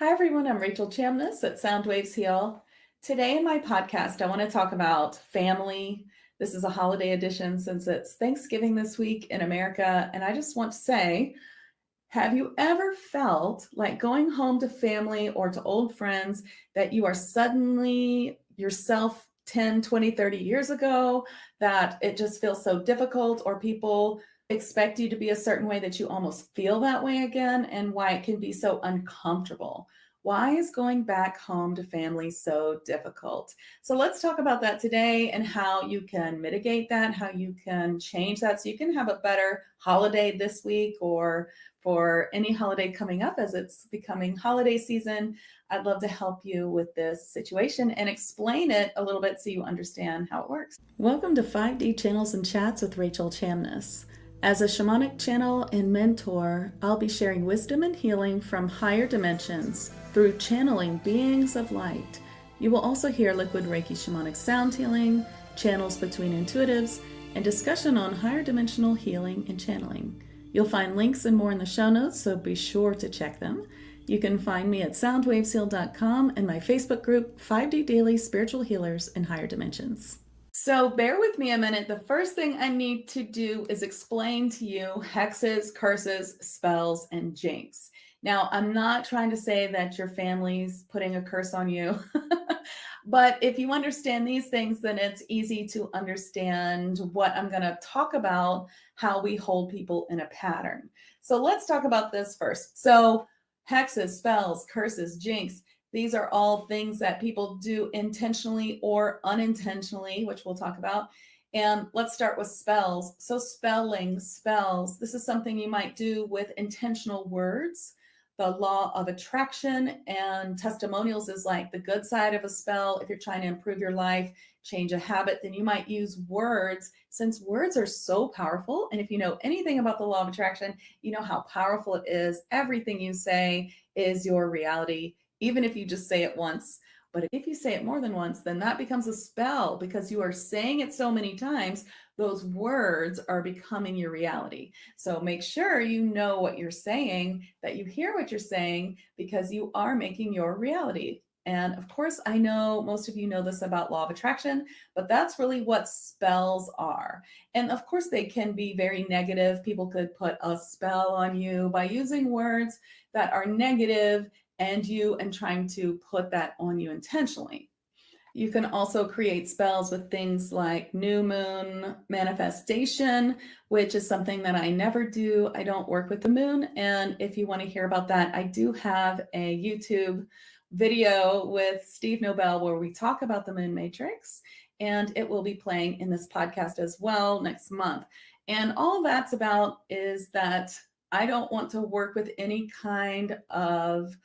Hi, everyone. I'm Rachel Chamness at Soundwaves Heal. Today in my podcast, I want to talk about family. This is a holiday edition since it's Thanksgiving this week in America. And I just want to say, have you ever felt like going home to family or to old friends that you are suddenly yourself 10, 20, 30 years ago, that it just feels so difficult, or people expect you to be a certain way that you almost feel that way again, and why it can be so uncomfortable? Why is going back home to family so difficult? So let's talk about that today and how you can mitigate that, how you can change that so you can have a better holiday this week or for any holiday coming up as it's becoming holiday season. I'd love to help you with this situation and explain it a little bit so you understand how it works. Welcome to 5D Channels and Chats with Rachel Chamness. As a shamanic channel and mentor, I'll be sharing wisdom and healing from higher dimensions through channeling beings of light. You will also hear liquid Reiki shamanic sound healing, channels between intuitives, and discussion on higher dimensional healing and channeling. You'll find links and more in the show notes, so be sure to check them. You can find me at soundwavesheal.com and my Facebook group, 5D Daily Spiritual Healers in Higher Dimensions. So bear with me a minute. The first thing I need to do is explain to you hexes, curses, spells, and jinx. Now, I'm not trying to say that your family's putting a curse on you. But if you understand these things, then it's easy to understand what I'm going to talk about, how we hold people in a pattern. So let's talk about this first. So hexes, spells, curses, jinx, these are all things that people do intentionally or unintentionally, which we'll talk about. And let's start with spells. So spelling, spells, this is something you might do with intentional words. The law of attraction and testimonials is like the good side of a spell. If you're trying to improve your life, change a habit, then you might use words, since words are so powerful. And if you know anything about the law of attraction, you know how powerful it is. Everything you say is your reality, even if you just say it once. But if you say it more than once, then that becomes a spell because you are saying it so many times, those words are becoming your reality. So make sure you know what you're saying, that you hear what you're saying, because you are making your reality. And of course, I know most of you know this about law of attraction, but that's really what spells are. And of course, they can be very negative. People could put a spell on you by using words that are negative and trying to put that on you intentionally. You can also create spells with things like new moon manifestation, which is something that I never do. I don't work with the moon. And if you want to hear about that, I do have a YouTube video with Steve Nobel where we talk about the moon matrix, and it will be playing in this podcast as well next month. And all that's about is that I don't want to work with any kind of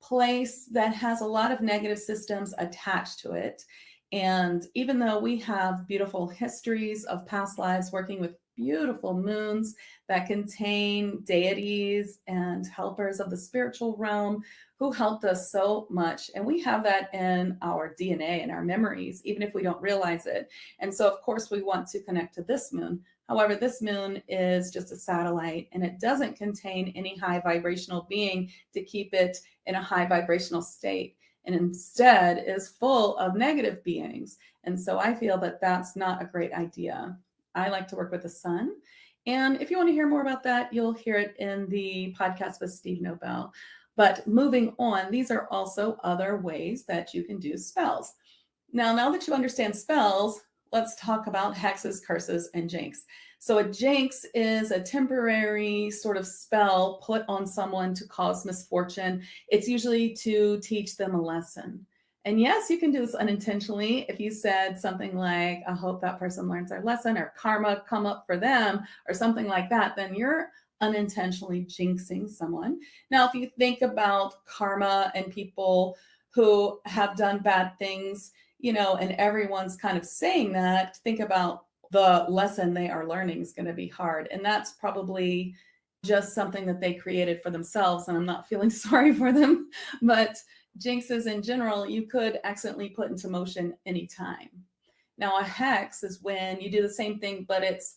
place that has a lot of negative systems attached to it. And even though we have beautiful histories of past lives working with beautiful moons that contain deities and helpers of the spiritual realm who helped us so much, and we have that in our DNA and our memories, even if we don't realize it. And so, of course, we want to connect to this moon. However, this moon is just a satellite and it doesn't contain any high vibrational being to keep it in a high vibrational state, and instead is full of negative beings. And so I feel that that's not a great idea. I like to work with the sun. And if you want to hear more about that, you'll hear it in the podcast with Steve Nobel. But moving on, these are also other ways that you can do spells. Now that you understand spells, let's talk about hexes, curses, and jinx. So a jinx is a temporary sort of spell put on someone to cause misfortune. It's usually to teach them a lesson. And yes, you can do this unintentionally. If you said something like, I hope that person learns their lesson, or karma come up for them, or something like that, then you're unintentionally jinxing someone. Now, if you think about karma and people who have done bad things, and everyone's kind of saying that, think about the lesson they are learning is going to be hard. And that's probably just something that they created for themselves. And I'm not feeling sorry for them, but jinxes in general, you could accidentally put into motion anytime. Now, a hex is when you do the same thing, but it's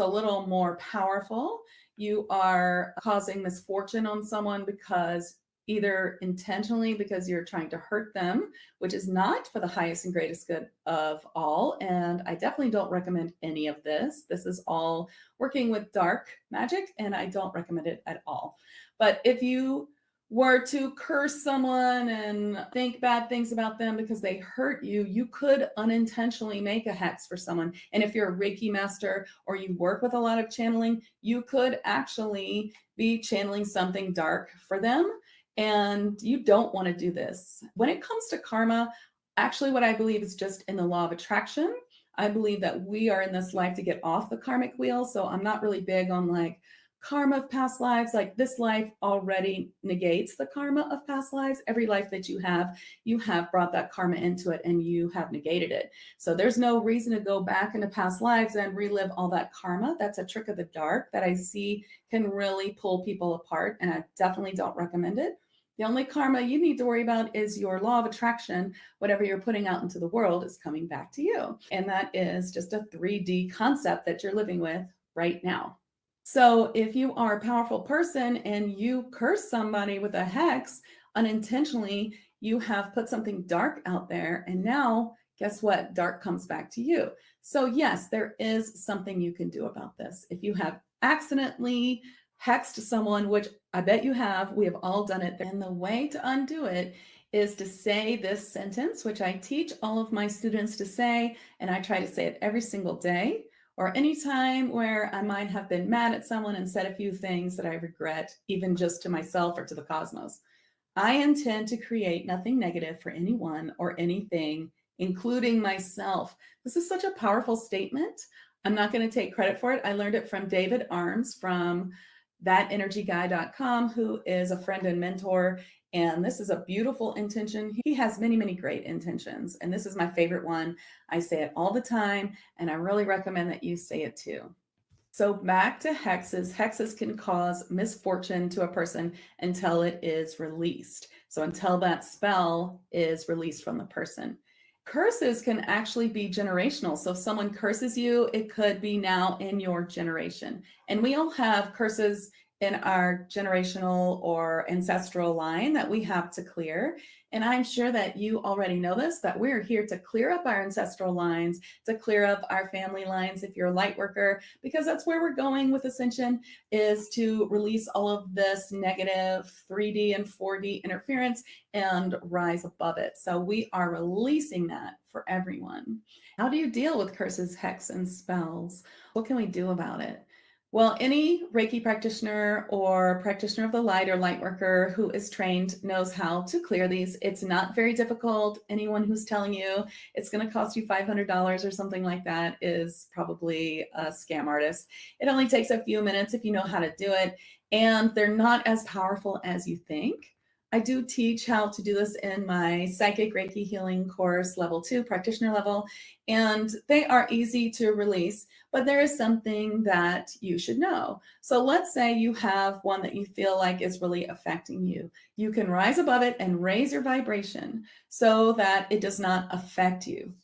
a little more powerful. You are causing misfortune on someone because either intentionally because you're trying to hurt them, which is not for the highest and greatest good of all. And I definitely don't recommend any of this. This is all working with dark magic, and I don't recommend it at all. But if you were to curse someone and think bad things about them because they hurt you, you could unintentionally make a hex for someone. And if you're a Reiki master or you work with a lot of channeling, you could actually be channeling something dark for them. And you don't want to do this. When it comes to karma, actually, what I believe is just in the law of attraction. I believe that we are in this life to get off the karmic wheel. So I'm not really big on like karma of past lives. Like this life already negates the karma of past lives. Every life that you have brought that karma into it and you have negated it. So there's no reason to go back into past lives and relive all that karma. That's a trick of the dark that I see can really pull people apart. And I definitely don't recommend it. The only karma you need to worry about is your law of attraction. Whatever you're putting out into the world is coming back to you. And that is just a 3D concept that you're living with right now. So if you are a powerful person and you curse somebody with a hex unintentionally, you have put something dark out there. And now, guess what? Dark comes back to you. So yes, there is something you can do about this. If you have accidentally hexed someone, which I bet you have, we have all done it. And the way to undo it is to say this sentence, which I teach all of my students to say, and I try to say it every single day, or any time where I might have been mad at someone and said a few things that I regret, even just to myself or to the cosmos. I intend to create nothing negative for anyone or anything, including myself. This is such a powerful statement. I'm not going to take credit for it. I learned it from David Arms from thatenergyguy.com, who is a friend and mentor. And this is a beautiful intention. He has many, many great intentions. And this is my favorite one. I say it all the time, and I really recommend that you say it too. So back to hexes. Hexes can cause misfortune to a person until it is released. So until that spell is released from the person. Curses can actually be generational. So if someone curses you, it could be now in your generation. And we all have curses in our generational or ancestral line that we have to clear. And I'm sure that you already know this, that we're here to clear up our ancestral lines, to clear up our family lines if you're a light worker, because that's where we're going with Ascension, is to release all of this negative 3D and 4D interference and rise above it. So we are releasing that for everyone. How do you deal with curses, hex, and spells? What can we do about it? Well, any Reiki practitioner or practitioner of the light or light worker who is trained knows how to clear these. It's not very difficult. Anyone who's telling you it's going to cost you $500 or something like that is probably a scam artist. It only takes a few minutes if you know how to do it, and they're not as powerful as you think. I do teach how to do this in my Psychic Reiki Healing course, level 2, practitioner level, and they are easy to release, but there is something that you should know. So let's say you have one that you feel like is really affecting you. You can rise above it and raise your vibration so that it does not affect you.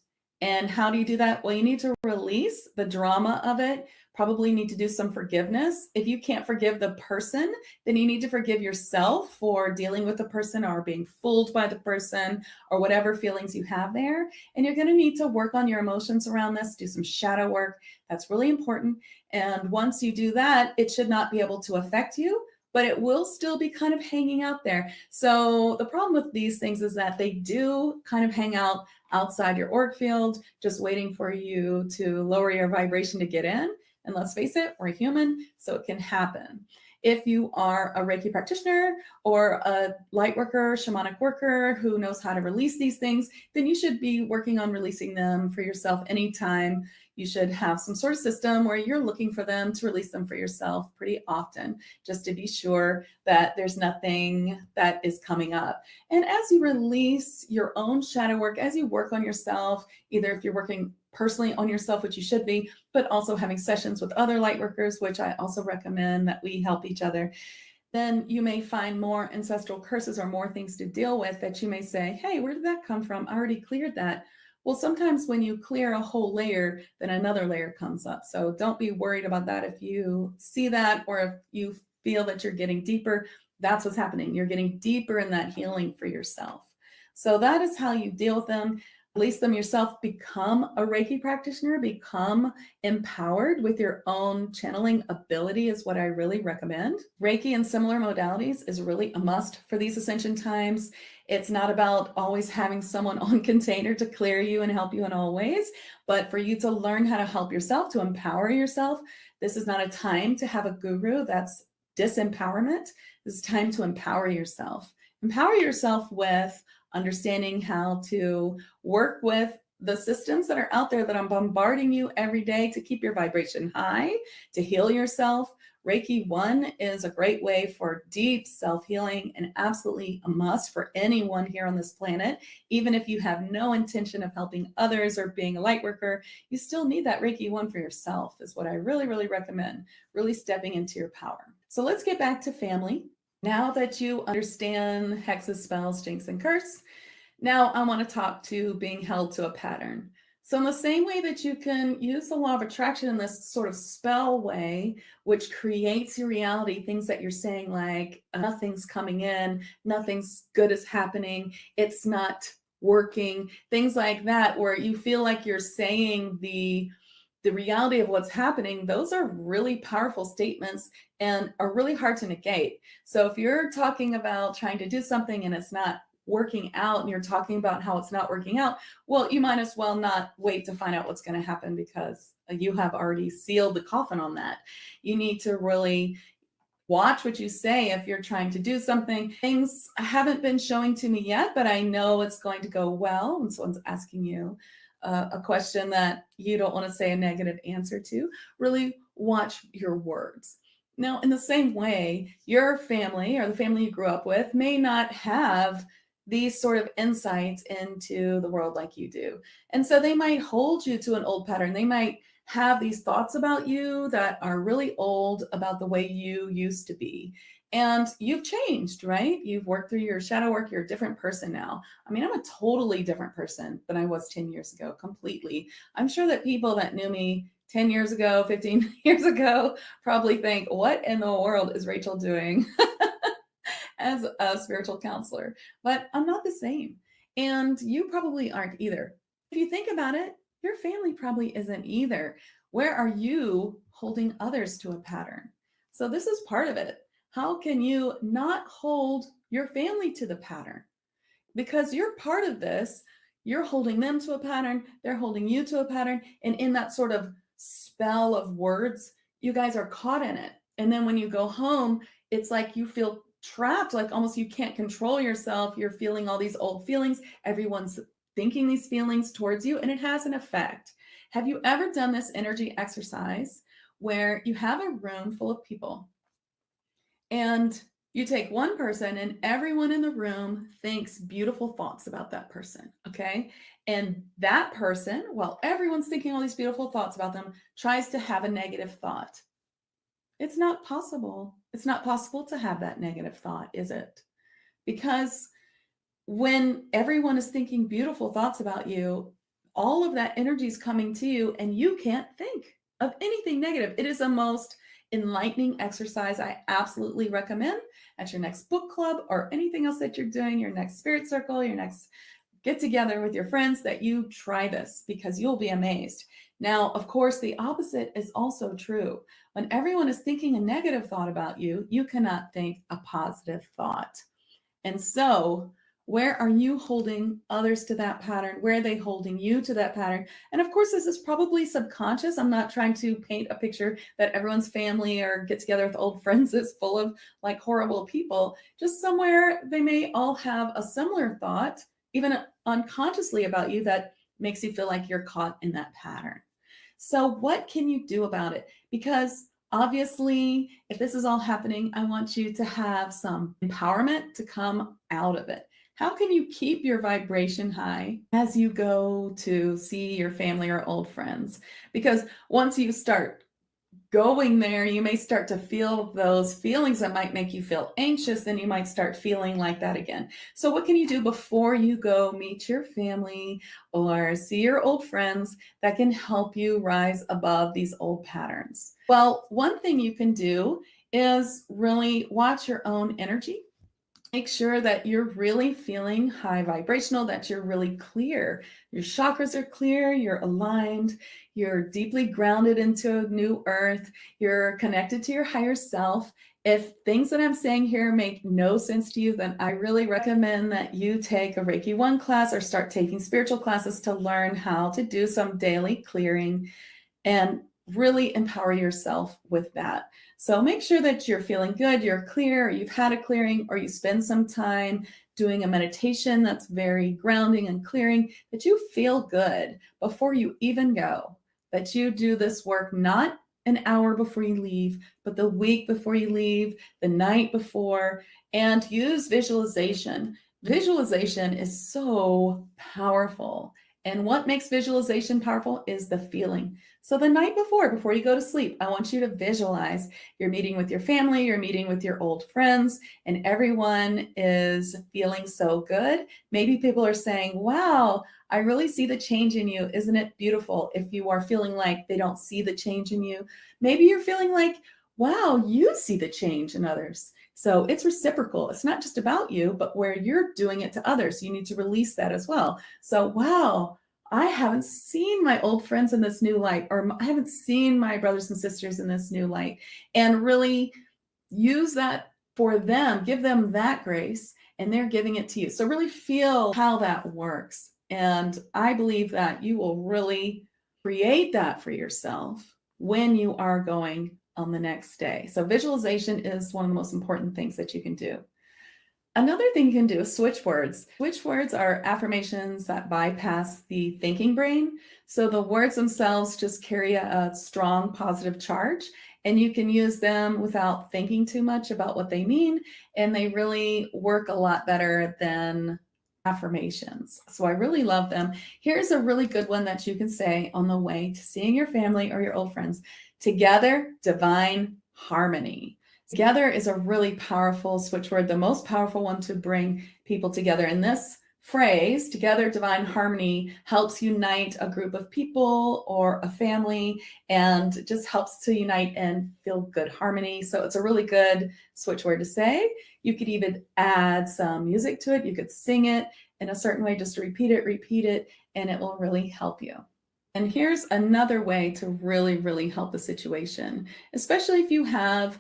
And how do you do that? Well, you need to release the drama of it, probably need to do some forgiveness. If you can't forgive the person, then you need to forgive yourself for dealing with the person or being fooled by the person or whatever feelings you have there. And you're going to need to work on your emotions around this, do some shadow work. That's really important. And once you do that, it should not be able to affect you, but it will still be kind of hanging out there. So the problem with these things is that they do kind of hang out outside your auric field, just waiting for you to lower your vibration to get in. And let's face it, we're human, so it can happen. If you are a Reiki practitioner or a light worker, shamanic worker who knows how to release these things, then you should be working on releasing them for yourself anytime. You should have some sort of system where you're looking for them to release them for yourself pretty often, just to be sure that there's nothing that is coming up. And as you release your own shadow work, as you work on yourself, either if you're working personally on yourself, which you should be, but also having sessions with other light workers, which I also recommend that we help each other, then you may find more ancestral curses or more things to deal with that you may say, hey, where did that come from? I already cleared that. Well, sometimes when you clear a whole layer, then another layer comes up. So don't be worried about that. If you see that, or if you feel that you're getting deeper, That's what's happening. You're getting deeper in that healing for yourself. So that is how you deal with them. Release them yourself, become a Reiki practitioner, become empowered with your own channeling ability is what I really recommend. Reiki and similar modalities is really a must for these ascension times. It's not about always having someone on container to clear you and help you in all ways, but for you to learn how to help yourself, to empower yourself. This is not a time to have a guru. That's disempowerment. This is time to empower yourself. Empower yourself with understanding how to work with the systems that are out there that are bombarding you every day to keep your vibration high, to heal yourself. Reiki 1 is a great way for deep self-healing and absolutely a must for anyone here on this planet. Even if you have no intention of helping others or being a light worker, you still need that Reiki 1 for yourself is what I really, really recommend, really stepping into your power. So let's get back to family. Now that you understand hexes, spells, jinx, and curse, now I want to talk to being held to a pattern. So in the same way that you can use the law of attraction in this sort of spell way, which creates your reality, things that you're saying like nothing's coming in, nothing's good is happening, it's not working, things like that, where you feel like you're saying the reality of what's happening, those are really powerful statements and are really hard to negate. So if you're talking about trying to do something and it's not working out and you're talking about how it's not working out, well, you might as well not wait to find out what's going to happen because you have already sealed the coffin on that. You need to really watch what you say if you're trying to do something. Things haven't been showing to me yet, but I know it's going to go well. And someone's asking you a question that you don't want to say a negative answer to. Really watch your words. Now, in the same way, your family or the family you grew up with may not have these sort of insights into the world like you do. And so they might hold you to an old pattern. They might have these thoughts about you that are really old about the way you used to be. And you've changed, right? You've worked through your shadow work. You're a different person now. I mean, I'm a totally different person than I was 10 years ago, completely. I'm sure that people that knew me 10 years ago, 15 years ago, probably think, what in the world is Rachel doing as a spiritual counselor? But I'm not the same. And you probably aren't either. If you think about it, your family probably isn't either. Where are you holding others to a pattern? So this is part of it. How can you not hold your family to the pattern? Because you're part of this. You're holding them to a pattern. They're holding you to a pattern. And in that sort of spell of words, you guys are caught in it. And then when you go home, it's like you feel trapped, like almost you can't control yourself. You're feeling all these old feelings. Everyone's thinking these feelings towards you, and it has an effect. Have you ever done this energy exercise where you have a room full of people and you take one person and everyone in the room thinks beautiful thoughts about that person, okay? And that person, while everyone's thinking all these beautiful thoughts about them, tries to have a negative thought. It's not possible. It's not possible to have that negative thought, is it? Because when everyone is thinking beautiful thoughts about you, all of that energy is coming to you and you can't think of anything negative. It is a most enlightening exercise I absolutely recommend at your next book club or anything else that you're doing, your next spirit circle, your next get together with your friends, that you try this because you'll be amazed. Now, of course, the opposite is also true. When everyone is thinking a negative thought about you, you cannot think a positive thought. And so, where are you holding others to that pattern? Where are they holding you to that pattern? And of course, this is probably subconscious. I'm not trying to paint a picture that everyone's family or get together with old friends is full of like horrible people. Just somewhere they may all have a similar thought, even unconsciously about you, that makes you feel like you're caught in that pattern. So what can you do about it? Because obviously, if this is all happening, I want you to have some empowerment to come out of it. How can you keep your vibration high as you go to see your family or old friends? Because once you start going there, you may start to feel those feelings that might make you feel anxious, and you might start feeling like that again. So what can you do before you go meet your family or see your old friends that can help you rise above these old patterns? Well, one thing you can do is really watch your own energy. Make sure that you're really feeling high vibrational, that you're really clear. Your chakras are clear, you're aligned, you're deeply grounded into a new earth, you're connected to your higher self. If things that I'm saying here make no sense to you, then I really recommend that you take a Reiki 1 class or start taking spiritual classes to learn how to do some daily clearing and really empower yourself with that. So make sure that you're feeling good, you're clear, or you've had a clearing, or you spend some time doing a meditation that's very grounding and clearing, that you feel good before you even go, that you do this work not an hour before you leave, but the week before you leave, the night before, and use visualization. Visualization is so powerful. And what makes visualization powerful is the feeling. So the night before you go to sleep, I want you to visualize you're meeting with your family, you're meeting with your old friends, and everyone is feeling so good. Maybe people are saying, wow, I really see the change in you. Isn't it beautiful? If you are feeling like they don't see the change in you, maybe you're feeling like, wow, you see the change in others. So it's reciprocal. It's not just about you, but where you're doing it to others. You need to release that as well. So, wow, I haven't seen my old friends in this new light, or I haven't seen my brothers and sisters in this new light, and really use that for them, give them that grace, and they're giving it to you. So really feel how that works. And I believe that you will really create that for yourself when you are going on the next day. So visualization is one of the most important things that you can do. Another thing you can do is switch words. Switch words are affirmations that bypass the thinking brain. So the words themselves just carry a strong positive charge, and you can use them without thinking too much about what they mean. And they really work a lot better than affirmations. So I really love them. Here's a really good one that you can say on the way to seeing your family or your old friends. Together, divine harmony. Together is a really powerful switch word, the most powerful one to bring people together. And this phrase, together, divine harmony, helps unite a group of people or a family, and just helps to unite and feel good harmony. So it's a really good switch word to say. You could even add some music to it. You could sing it in a certain way, just repeat it, and it will really help you. And here's another way to really, really help the situation, especially if you have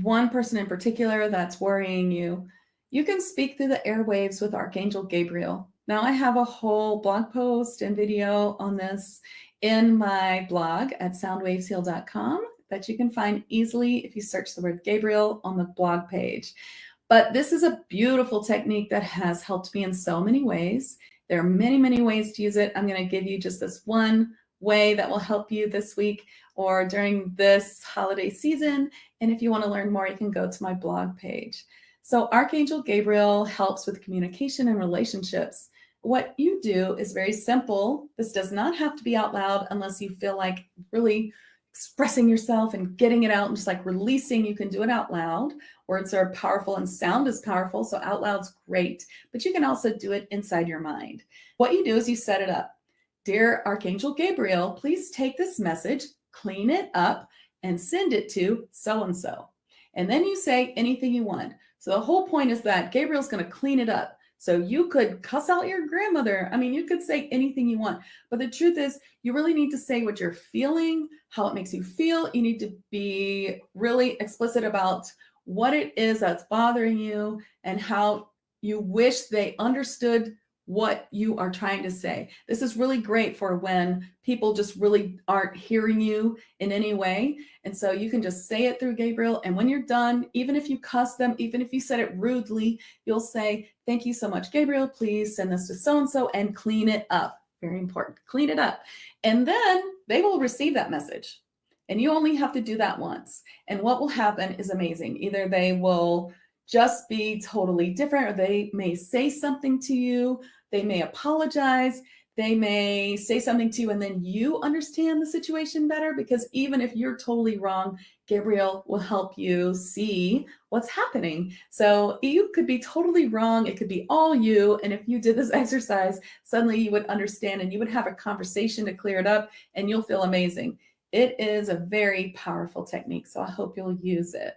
one person in particular that's worrying you. You can speak through the airwaves with Archangel Gabriel. Now, I have a whole blog post and video on this in my blog at soundwavesheal.com that you can find easily if you search the word Gabriel on the blog page. But this is a beautiful technique that has helped me in so many ways. There are many, many ways to use it. I'm going to give you just this one way that will help you this week or during this holiday season. And if you want to learn more, you can go to my blog page. So Archangel Gabriel helps with communication and relationships. What you do is very simple. This does not have to be out loud unless you feel like really expressing yourself and getting it out and just like releasing. You can do it out loud. Words are powerful and sound is powerful, so out loud's great, but you can also do it inside your mind. What you do is you set it up. Dear Archangel Gabriel, please take this message, clean it up, and send it to so-and-so. And then you say anything you want. So the whole point is that Gabriel's going to clean it up. So you could cuss out your grandmother. I mean, you could say anything you want. But the truth is, you really need to say what you're feeling, how it makes you feel. You need to be really explicit about what it is that's bothering you and how you wish they understood what you are trying to say. This is really great for when people just really aren't hearing you in any way. And so you can just say it through Gabriel. And when you're done, even if you cuss them, even if you said it rudely, you'll say, thank you so much, Gabriel. Please send this to so-and-so and clean it up. Very important. Clean it up. And then they will receive that message. And you only have to do that once. And what will happen is amazing. Either they will just be totally different, or they may say something to you, they may apologize, they may say something to you, and then you understand the situation better, because even if you're totally wrong, Gabriel will help you see what's happening. So you could be totally wrong, it could be all you, and if you did this exercise, suddenly you would understand and you would have a conversation to clear it up, and you'll feel amazing. It is a very powerful technique, so I hope you'll use it.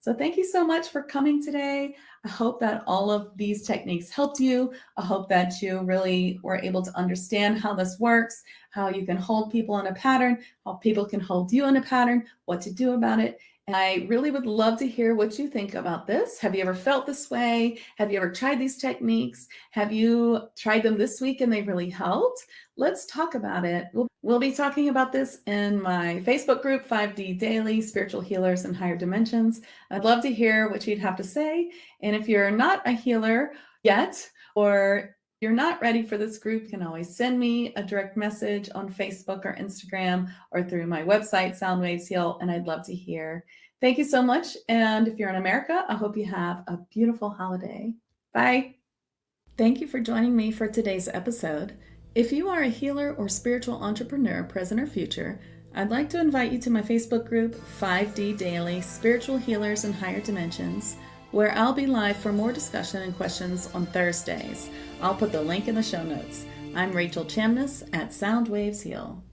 So thank you so much for coming today. I hope that all of these techniques helped you. I hope that you really were able to understand how this works, how you can hold people in a pattern, how people can hold you in a pattern, what to do about it. And I really would love to hear what you think about this. Have you ever felt this way? Have you ever tried these techniques? Have you tried them this week and they really helped? Let's talk about it. We'll be talking about this in my Facebook group, 5D Daily, Spiritual Healers and Higher Dimensions. I'd love to hear what you'd have to say. And if you're not a healer yet, or you're not ready for this group, you can always send me a direct message on Facebook or Instagram or through my website, Sound Waves Heal, and I'd love to hear. Thank you so much. And if you're in America, I hope you have a beautiful holiday. Bye. Thank you for joining me for today's episode. If you are a healer or spiritual entrepreneur, present or future, I'd like to invite you to my Facebook group, 5D Daily, Spiritual Healers and Higher Dimensions, where I'll be live for more discussion and questions on Thursdays. I'll put the link in the show notes. I'm Rachel Chamness at Sound Waves Heal.